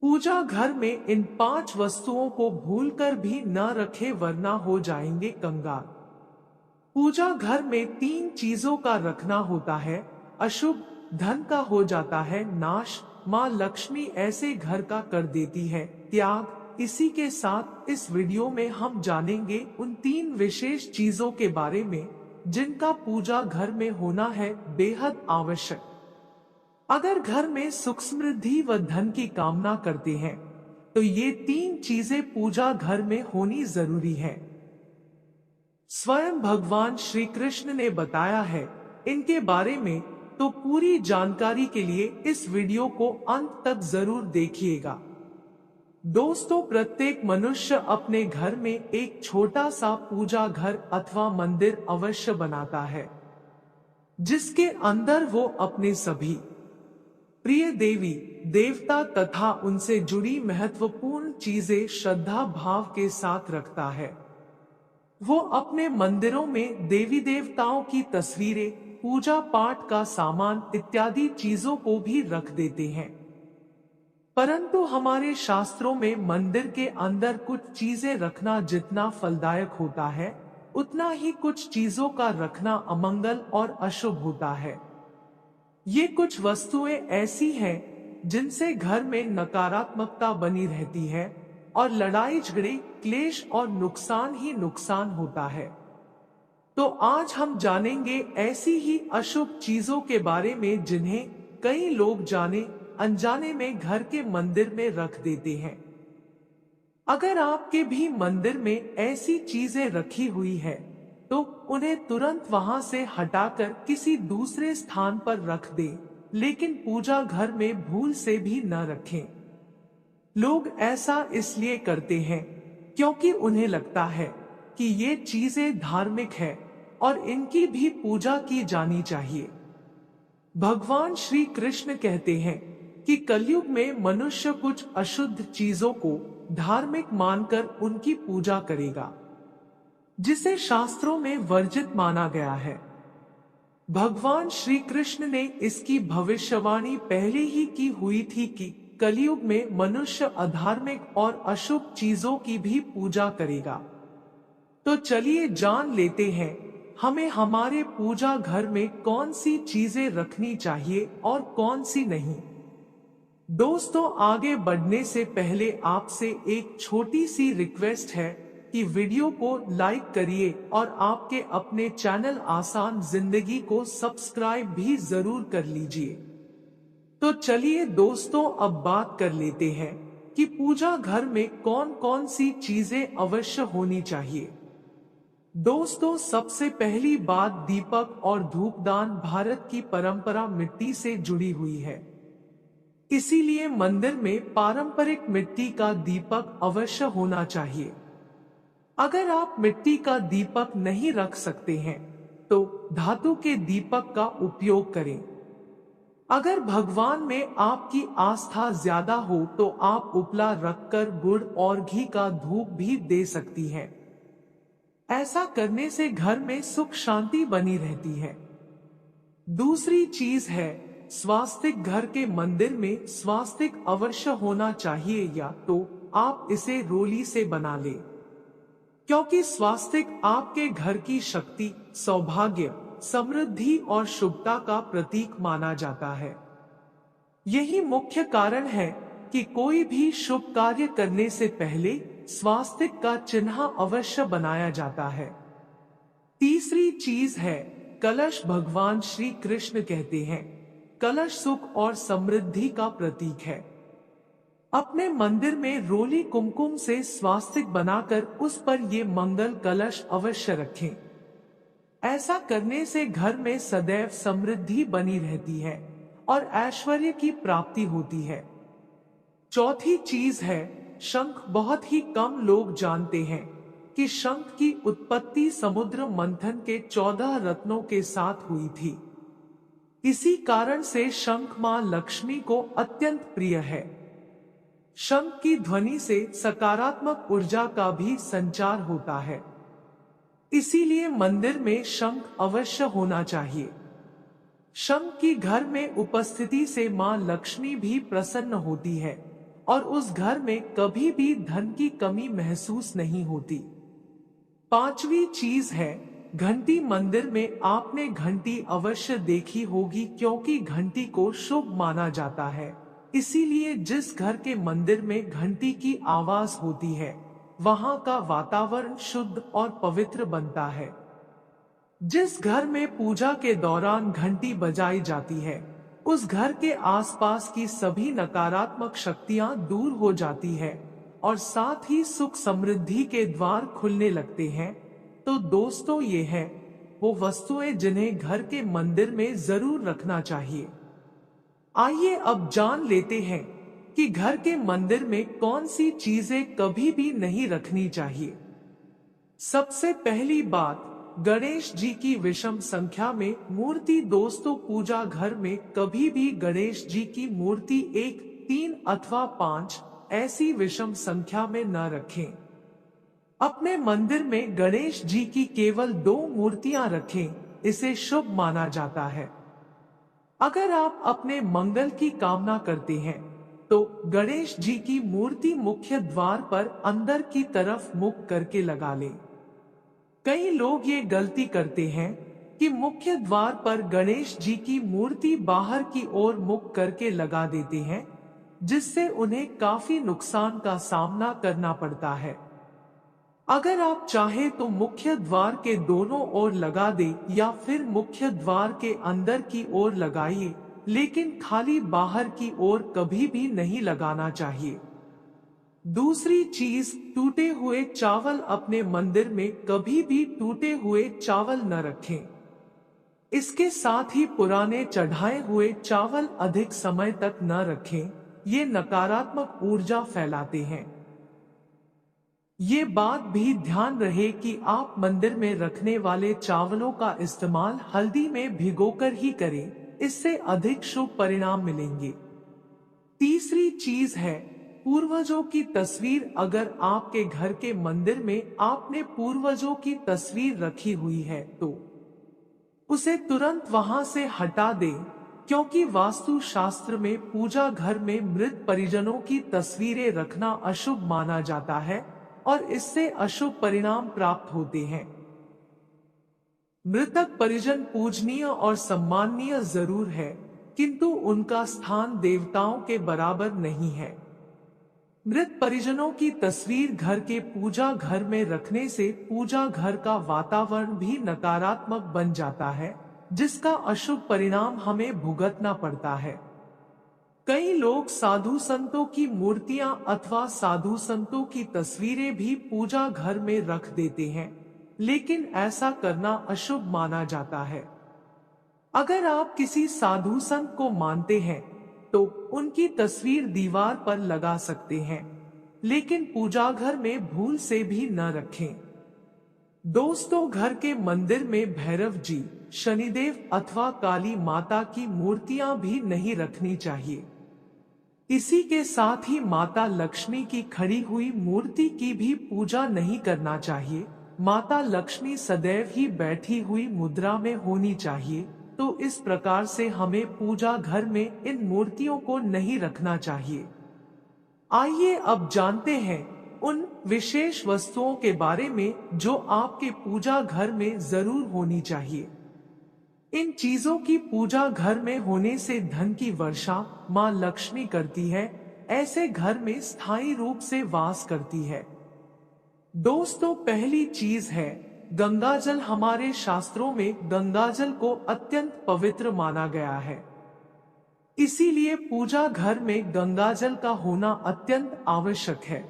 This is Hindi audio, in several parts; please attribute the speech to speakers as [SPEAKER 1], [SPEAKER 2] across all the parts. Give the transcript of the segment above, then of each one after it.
[SPEAKER 1] पूजा घर में इन 5 वस्तुओं को भूलकर भी न रखें वरना हो जाएंगे कंगाल। पूजा घर में 3 चीजों का रखना होता है। अशुभ धन का हो जाता है नाश, माँ लक्ष्मी ऐसे घर का कर देती है त्याग। इसी के साथ इस वीडियो में हम जानेंगे उन 3 विशेष चीजों के बारे में जिनका पूजा घर में होना है बेहद आवश्यक। अगर घर में सुख समृद्धि व धन की कामना करते हैं तो ये 3 चीजें पूजा घर में होनी जरूरी है। स्वयं भगवान श्री कृष्ण ने बताया है इनके बारे में, तो पूरी जानकारी के लिए इस वीडियो को अंत तक जरूर देखिएगा। दोस्तों, प्रत्येक मनुष्य अपने घर में एक छोटा सा पूजा घर अथवा मंदिर अवश्य बनाता है, जिसके अंदर वो अपने सभी प्रिय देवी देवता तथा उनसे जुड़ी महत्वपूर्ण चीजें श्रद्धा भाव के साथ रखता है। वो अपने मंदिरों में देवी देवताओं की तस्वीरें, पूजा पाठ का सामान इत्यादि चीजों को भी रख देते हैं। परंतु हमारे शास्त्रों में मंदिर के अंदर कुछ चीजें रखना जितना फलदायक होता है, उतना ही कुछ चीजों का रखना अमंगल और अशुभ होता है। ये कुछ वस्तुएं ऐसी हैं जिनसे घर में नकारात्मकता बनी रहती है और लड़ाई झगड़े, क्लेश और नुकसान ही नुकसान होता है। तो आज हम जानेंगे ऐसी ही अशुभ चीजों के बारे में जिन्हें कई लोग जाने अनजाने में घर के मंदिर में रख देते हैं। अगर आपके भी मंदिर में ऐसी चीजें रखी हुई है तो उन्हें तुरंत वहां से हटाकर किसी दूसरे स्थान पर रख दें, लेकिन पूजा घर में भूल से भी न रखें। लोग ऐसा इसलिए करते हैं क्योंकि उन्हें लगता है कि ये चीजें धार्मिक है और इनकी भी पूजा की जानी चाहिए। भगवान श्री कृष्ण कहते हैं कि कलयुग में मनुष्य कुछ अशुद्ध चीजों को धार्मिक मानकर उनकी पूजा करेगा, जिसे शास्त्रों में वर्जित माना गया है। भगवान श्री कृष्ण ने इसकी भविष्यवाणी पहले ही की हुई थी कि कलयुग में मनुष्य अधार्मिक और अशुभ चीजों की भी पूजा करेगा। तो चलिए जान लेते हैं हमें हमारे पूजा घर में कौन सी चीजें रखनी चाहिए और कौन सी नहीं। दोस्तों, आगे बढ़ने से पहले आपसे एक छोटी सी रिक्वेस्ट है कि वीडियो को लाइक करिए और आपके अपने चैनल आसान जिंदगी को सब्सक्राइब भी जरूर कर लीजिए। तो चलिए दोस्तों, अब बात कर लेते हैं कि पूजा घर में कौन कौन सी चीजें अवश्य होनी चाहिए। दोस्तों, सबसे पहली बात दीपक और धूपदान भारत की परंपरा मिट्टी से जुड़ी हुई है। इसीलिए मंदिर में पारंपरिक मिट्टी का दीपक अवश्य होना चाहिए। अगर आप मिट्टी का दीपक नहीं रख सकते हैं तो धातु के दीपक का उपयोग करें। अगर भगवान में आपकी आस्था ज्यादा हो तो आप उपला रखकर गुड़ और घी का धूप भी दे सकती हैं। ऐसा करने से घर में सुख शांति बनी रहती है। दूसरी चीज है स्वास्तिक। घर के मंदिर में स्वास्तिक अवश्य होना चाहिए, या तो आप इसे रोली से बना लें, क्योंकि स्वास्तिक आपके घर की शक्ति, सौभाग्य, समृद्धि और शुभता का प्रतीक माना जाता है। यही मुख्य कारण है कि कोई भी शुभ कार्य करने से पहले स्वास्तिक का चिन्ह अवश्य बनाया जाता है। तीसरी चीज है कलश। भगवान श्री कृष्ण कहते हैं कलश सुख और समृद्धि का प्रतीक है। अपने मंदिर में रोली कुमकुम से स्वास्तिक बनाकर उस पर ये मंगल कलश अवश्य रखें। ऐसा करने से घर में सदैव समृद्धि बनी रहती है और ऐश्वर्य की प्राप्ति होती है। चौथी चीज है शंख। बहुत ही कम लोग जानते हैं कि शंख की उत्पत्ति समुद्र मंथन के 14 रत्नों के साथ हुई थी। इसी कारण से शंख मां लक्ष्मी को अत्यंत प्रिय है। शंख की ध्वनि से सकारात्मक ऊर्जा का भी संचार होता है। इसीलिए मंदिर में शंख अवश्य होना चाहिए। शंख की घर में उपस्थिति से मां लक्ष्मी भी प्रसन्न होती है और उस घर में कभी भी धन की कमी महसूस नहीं होती। पांचवी चीज है घंटी। मंदिर में आपने घंटी अवश्य देखी होगी, क्योंकि घंटी को शुभ माना जाता है। इसीलिए जिस घर के मंदिर में घंटी की आवाज होती है, वहां का वातावरण शुद्ध और पवित्र बनता है। जिस घर में पूजा के दौरान घंटी बजाई जाती है, उस घर के आसपास की सभी नकारात्मक शक्तियां दूर हो जाती है और साथ ही सुख समृद्धि के द्वार खुलने लगते हैं। तो दोस्तों, ये है वो वस्तुएं जिन्हें घर के मंदिर में जरूर रखना चाहिए। आइए अब जान लेते हैं कि घर के मंदिर में कौन सी चीजें कभी भी नहीं रखनी चाहिए। सबसे पहली बात, गणेश जी की विषम संख्या में मूर्ति। दोस्तों, पूजा घर में कभी भी गणेश जी की मूर्ति 1, 3 अथवा 5 ऐसी विषम संख्या में न रखें। अपने मंदिर में गणेश जी की केवल 2 मूर्तियां रखें, इसे शुभ माना जाता है। अगर आप अपने मंगल की कामना करते हैं, तो गणेश जी की मूर्ति मुख्य द्वार पर अंदर की तरफ मुख करके लगा लें। कई लोग ये गलती करते हैं कि मुख्य द्वार पर गणेश जी की मूर्ति बाहर की ओर मुख करके लगा देते हैं, जिससे उन्हें काफी नुकसान का सामना करना पड़ता है। अगर आप चाहे तो मुख्य द्वार के दोनों ओर लगा दे या फिर मुख्य द्वार के अंदर की ओर लगाइए, लेकिन खाली बाहर की ओर कभी भी नहीं लगाना चाहिए। दूसरी चीज, टूटे हुए चावल। अपने मंदिर में कभी भी टूटे हुए चावल न रखें। इसके साथ ही पुराने चढ़ाए हुए चावल अधिक समय तक न रखें, ये नकारात्मक ऊर्जा फैलाते हैं। ये बात भी ध्यान रहे कि आप मंदिर में रखने वाले चावलों का इस्तेमाल हल्दी में भिगोकर ही करें, इससे अधिक शुभ परिणाम मिलेंगे। तीसरी चीज है पूर्वजों की तस्वीर। अगर आपके घर के मंदिर में आपने पूर्वजों की तस्वीर रखी हुई है, तो उसे तुरंत वहां से हटा दें, क्योंकि वास्तु शास्त्र में पूजा घर में मृत परिजनों की तस्वीरें रखना अशुभ माना जाता है और इससे अशुभ परिणाम प्राप्त होते हैं। मृतक परिजन पूजनीय और सम्माननीय जरूर है, किंतु उनका स्थान देवताओं के बराबर नहीं है। मृत परिजनों की तस्वीर घर के पूजा घर में रखने से पूजा घर का वातावरण भी नकारात्मक बन जाता है, जिसका अशुभ परिणाम हमें भुगतना पड़ता है। कई लोग साधु संतों की मूर्तियां अथवा साधु संतों की तस्वीरें भी पूजा घर में रख देते हैं, लेकिन ऐसा करना अशुभ माना जाता है। अगर आप किसी साधु संत को मानते हैं, तो उनकी तस्वीर दीवार पर लगा सकते हैं, लेकिन पूजा घर में भूल से भी न रखें। दोस्तों, घर के मंदिर में भैरव जी, शनिदेव अथवा काली माता की मूर्तियां भी नहीं रखनी चाहिए। इसी के साथ ही माता लक्ष्मी की खड़ी हुई मूर्ति की भी पूजा नहीं करना चाहिए। माता लक्ष्मी सदैव ही बैठी हुई मुद्रा में होनी चाहिए, तो इस प्रकार से हमें पूजा घर में इन मूर्तियों को नहीं रखना चाहिए। आइए अब जानते हैं उन विशेष वस्तुओं के बारे में जो आपके पूजा घर में जरूर होनी चाहिए। इन चीजों की पूजा घर में होने से धन की वर्षा मां लक्ष्मी करती है, ऐसे घर में स्थायी रूप से वास करती है। दोस्तों, पहली चीज है गंगाजल। हमारे शास्त्रों में गंगाजल को अत्यंत पवित्र माना गया है, इसीलिए पूजा घर में गंगाजल का होना अत्यंत आवश्यक है।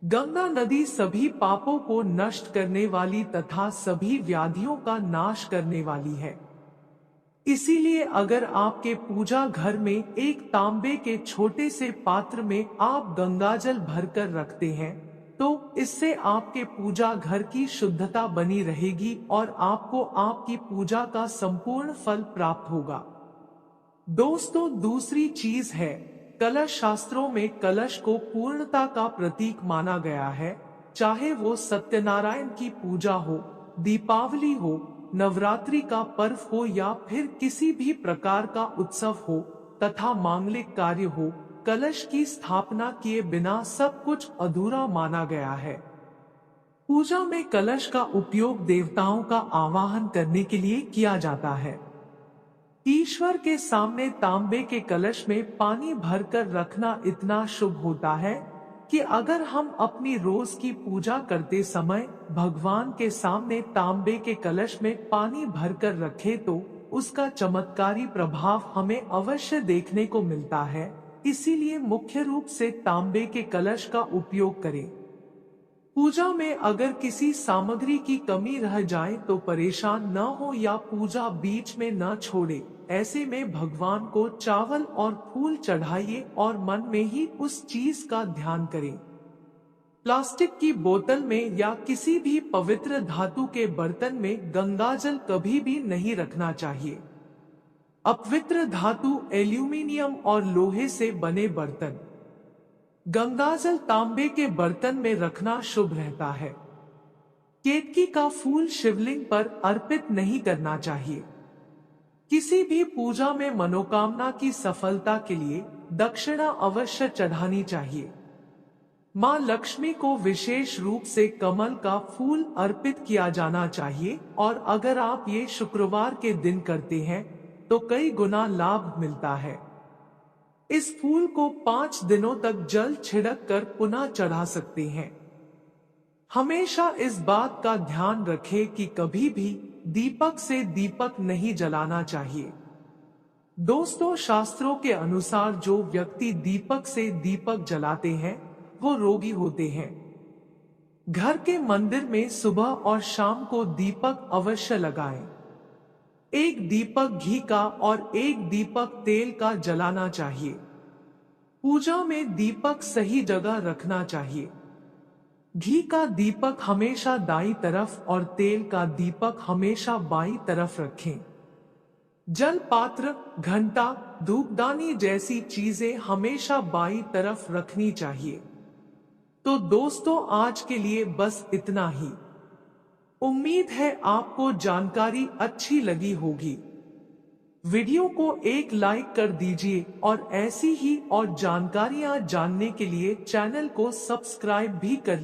[SPEAKER 1] गंगा नदी सभी पापों को नष्ट करने वाली तथा सभी व्याधियों का नाश करने वाली है। इसीलिए अगर आपके पूजा घर में एक तांबे के छोटे से पात्र में आप गंगाजल भरकर रखते हैं, तो इससे आपके पूजा घर की शुद्धता बनी रहेगी और आपको आपकी पूजा का संपूर्ण फल प्राप्त होगा। दोस्तों, दूसरी चीज है कलश। शास्त्रों में कलश को पूर्णता का प्रतीक माना गया है। चाहे वो सत्यनारायण की पूजा हो, दीपावली हो, नवरात्रि का पर्व हो या फिर किसी भी प्रकार का उत्सव हो तथा मांगलिक कार्य हो, कलश की स्थापना किए बिना सब कुछ अधूरा माना गया है। पूजा में कलश का उपयोग देवताओं का आवाहन करने के लिए किया जाता है। ईश्वर के सामने तांबे के कलश में पानी भरकर रखना इतना शुभ होता है कि अगर हम अपनी रोज की पूजा करते समय भगवान के सामने तांबे के कलश में पानी भरकर रखें तो उसका चमत्कारी प्रभाव हमें अवश्य देखने को मिलता है। इसीलिए मुख्य रूप से तांबे के कलश का उपयोग करें। पूजा में अगर किसी सामग्री की कमी रह जाए तो परेशान न हो या पूजा बीच में न छोड़े। ऐसे में भगवान को चावल और फूल चढ़ाइए और मन में ही उस चीज का ध्यान करें। प्लास्टिक की बोतल में या किसी भी पवित्र धातु के बर्तन में गंगाजल कभी भी नहीं रखना चाहिए। अपवित्र धातु, एल्यूमीनियम और लोहे से बने बर्तन, गंगाजल तांबे के बर्तन में रखना शुभ रहता है। केतकी का फूल शिवलिंग पर अर्पित नहीं करना चाहिए। किसी भी पूजा में मनोकामना की सफलता के लिए दक्षिणा अवश्य चढ़ानी चाहिए। मां लक्ष्मी को विशेष रूप से कमल का फूल अर्पित किया जाना चाहिए और अगर आप ये शुक्रवार के दिन करते हैं तो कई गुना लाभ मिलता है। इस फूल को 5 दिनों तक जल छिड़क कर पुनः चढ़ा सकते हैं। हमेशा इस बात का ध्यान रखें कि कभी भी दीपक से दीपक नहीं जलाना चाहिए। दोस्तों, शास्त्रों के अनुसार जो व्यक्ति दीपक से दीपक जलाते हैं वो रोगी होते हैं। घर के मंदिर में सुबह और शाम को दीपक अवश्य लगाएं। एक दीपक घी का और एक दीपक तेल का जलाना चाहिए। पूजा में दीपक सही जगह रखना चाहिए। घी का दीपक हमेशा दाईं तरफ और तेल का दीपक हमेशा बाईं तरफ रखें। जल पात्र, घंटा, धूपदानी जैसी चीजें हमेशा बाईं तरफ रखनी चाहिए। तो दोस्तों, आज के लिए बस इतना ही। उम्मीद है आपको जानकारी अच्छी लगी होगी। वीडियो को एक लाइक कर दीजिए और ऐसी ही और जानकारियां जानने के लिए चैनल को सब्सक्राइब भी कर